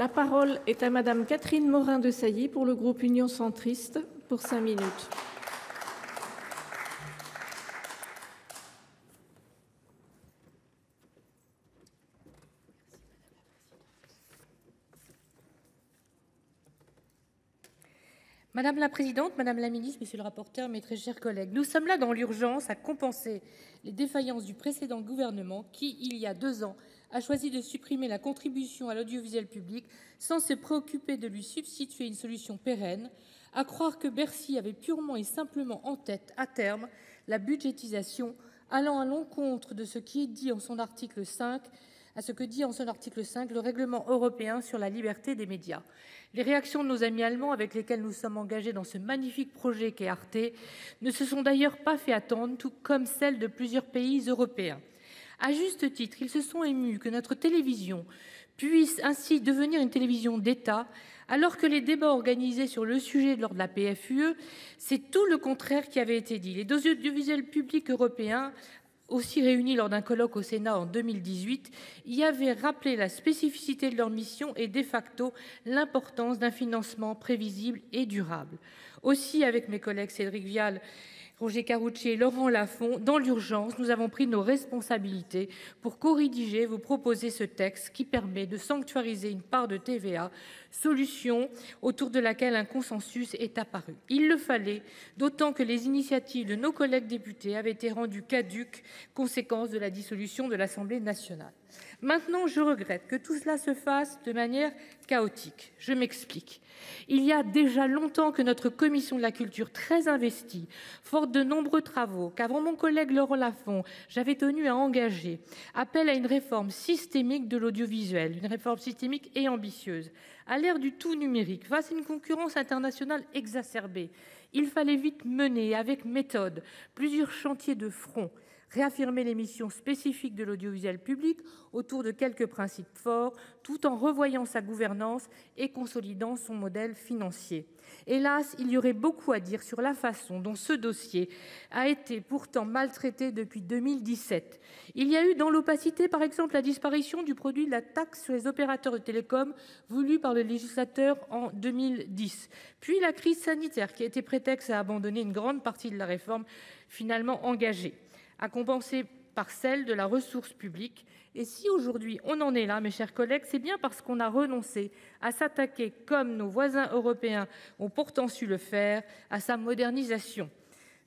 La parole est à Madame Catherine Morin-Desailly pour le groupe Union centriste pour 5 minutes. Madame la présidente, madame la ministre, monsieur le rapporteur, mes très chers collègues, nous sommes là dans l'urgence à compenser les défaillances du précédent gouvernement qui, il y a 2 ans, a choisi de supprimer la contribution à l'audiovisuel public sans se préoccuper de lui substituer une solution pérenne, à croire que Bercy avait purement et simplement en tête, à terme, la budgétisation, allant à l'encontre de ce qui est dit en son article 5, le règlement européen sur la liberté des médias. Les réactions de nos amis allemands avec lesquels nous sommes engagés dans ce magnifique projet qu'est Arte ne se sont d'ailleurs pas fait attendre, tout comme celles de plusieurs pays européens. À juste titre, ils se sont émus que notre télévision puisse ainsi devenir une télévision d'État, alors que les débats organisés sur le sujet lors de la PFUE, c'est tout le contraire qui avait été dit. Les audiovisuels publics européens, aussi réunis lors d'un colloque au Sénat en 2018, y avaient rappelé la spécificité de leur mission et de facto l'importance d'un financement prévisible et durable. Aussi, avec mes collègues Cédric Vial, Roger Karoutchi et Laurent Lafon, dans l'urgence, nous avons pris nos responsabilités pour co-rédiger, vous proposer ce texte qui permet de sanctuariser une part de TVA, solution autour de laquelle un consensus est apparu. Il le fallait, d'autant que les initiatives de nos collègues députés avaient été rendues caduques, conséquence de la dissolution de l'Assemblée nationale. Maintenant, je regrette que tout cela se fasse de manière chaotique. Je m'explique. Il y a déjà longtemps que notre commission de la culture, très investie, forte de nombreux travaux, qu'avant mon collègue Laurent Lafon, j'avais tenu à engager, appelle à une réforme systémique de l'audiovisuel, une réforme systémique et ambitieuse. À l'ère du tout numérique, face à une concurrence internationale exacerbée, il fallait vite mener, avec méthode, plusieurs chantiers de front. Réaffirmer les missions spécifiques de l'audiovisuel public autour de quelques principes forts, tout en revoyant sa gouvernance et consolidant son modèle financier. Hélas, il y aurait beaucoup à dire sur la façon dont ce dossier a été pourtant maltraité depuis 2017. Il y a eu dans l'opacité, par exemple, la disparition du produit de la taxe sur les opérateurs de télécom voulue par le législateur en 2010. Puis la crise sanitaire qui a été prétexte à abandonner une grande partie de la réforme finalement engagée, à compenser par celle de la ressource publique. Et si aujourd'hui on en est là, mes chers collègues, c'est bien parce qu'on a renoncé à s'attaquer, comme nos voisins européens ont pourtant su le faire, à sa modernisation.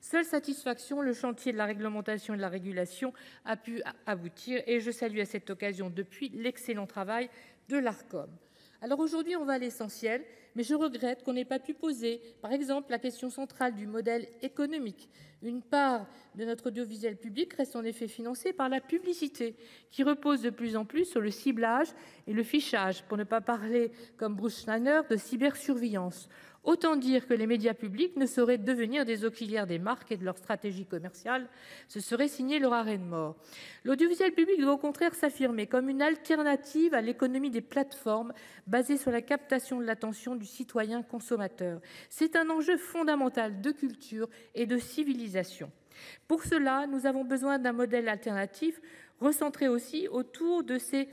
Seule satisfaction, le chantier de la réglementation et de la régulation a pu aboutir, et je salue à cette occasion depuis l'excellent travail de l'Arcom. Alors aujourd'hui, on va à l'essentiel, mais je regrette qu'on n'ait pas pu poser, par exemple, la question centrale du modèle économique. Une part de notre audiovisuel public reste en effet financée par la publicité, qui repose de plus en plus sur le ciblage et le fichage, pour ne pas parler, comme Bruce Schneier, de cybersurveillance. Autant dire que les médias publics ne sauraient devenir des auxiliaires des marques et de leur stratégie commerciale. Ce serait signer leur arrêt de mort. L'audiovisuel public doit au contraire s'affirmer comme une alternative à l'économie des plateformes basée sur la captation de l'attention du citoyen consommateur. C'est un enjeu fondamental de culture et de civilisation. Pour cela, nous avons besoin d'un modèle alternatif recentré aussi autour de ces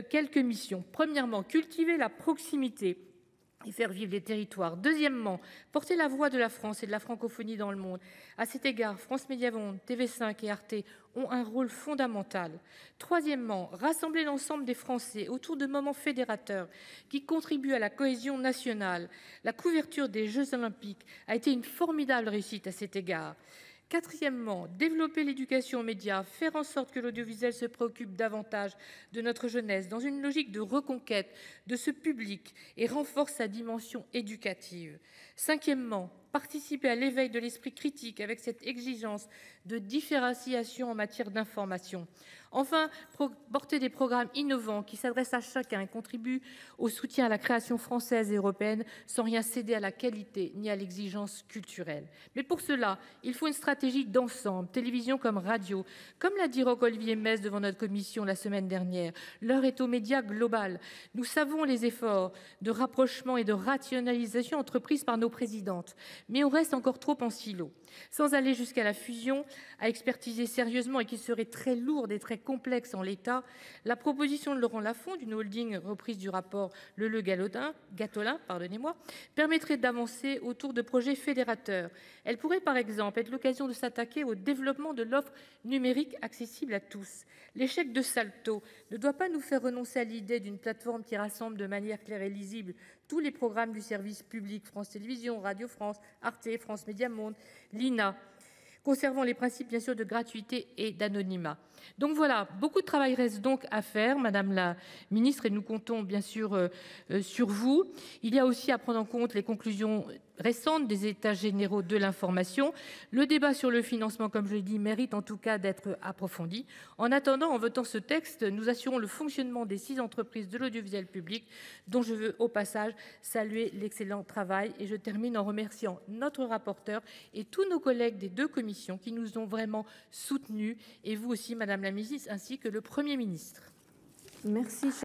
quelques missions. Premièrement, cultiver la proximité et faire vivre les territoires. Deuxièmement, porter la voix de la France et de la francophonie dans le monde. À cet égard, France Médias Monde, TV5 et Arte ont un rôle fondamental. Troisièmement, rassembler l'ensemble des Français autour de moments fédérateurs qui contribuent à la cohésion nationale. La couverture des Jeux Olympiques a été une formidable réussite à cet égard. Quatrièmement, développer l'éducation aux médias, faire en sorte que l'audiovisuel se préoccupe davantage de notre jeunesse dans une logique de reconquête de ce public et renforce sa dimension éducative. Cinquièmement, participer à l'éveil de l'esprit critique avec cette exigence de différenciation en matière d'information. Enfin, porter des programmes innovants qui s'adressent à chacun et contribuent au soutien à la création française et européenne sans rien céder à la qualité ni à l'exigence culturelle. Mais pour cela, il faut une stratégie d'ensemble, télévision comme radio. Comme l'a dit Roch-Olivier Metz devant notre commission la semaine dernière, l'heure est aux médias global. Nous savons les efforts de rapprochement et de rationalisation entrepris par nos présidentes. mais on reste encore trop en silo. Sans aller jusqu'à la fusion, à expertiser sérieusement et qui serait très lourde et très complexe en l'état, la proposition de Laurent Lafon d'une holding reprise du rapport Leleux-Gattolin permettrait d'avancer autour de projets fédérateurs. Elle pourrait par exemple être l'occasion de s'attaquer au développement de l'offre numérique accessible à tous. L'échec de Salto ne doit pas nous faire renoncer à l'idée d'une plateforme qui rassemble de manière claire et lisible tous les programmes du service public, France Télévisions, Radio France, Arte, France Média Monde, l'INA, conservant les principes bien sûr de gratuité et d'anonymat. Donc voilà, beaucoup de travail reste donc à faire, Madame la Ministre, et nous comptons bien sûr sur vous. Il y a aussi à prendre en compte les conclusions récentes des États généraux de l'information. Le débat sur le financement, comme je l'ai dit, mérite en tout cas d'être approfondi. En attendant, en votant ce texte, nous assurons le fonctionnement des 6 entreprises de l'audiovisuel public, dont je veux au passage saluer l'excellent travail. Et je termine en remerciant notre rapporteur et tous nos collègues des 2 commissions qui nous ont vraiment soutenus, et vous aussi, Madame la Ministre, ainsi que le Premier ministre. Merci.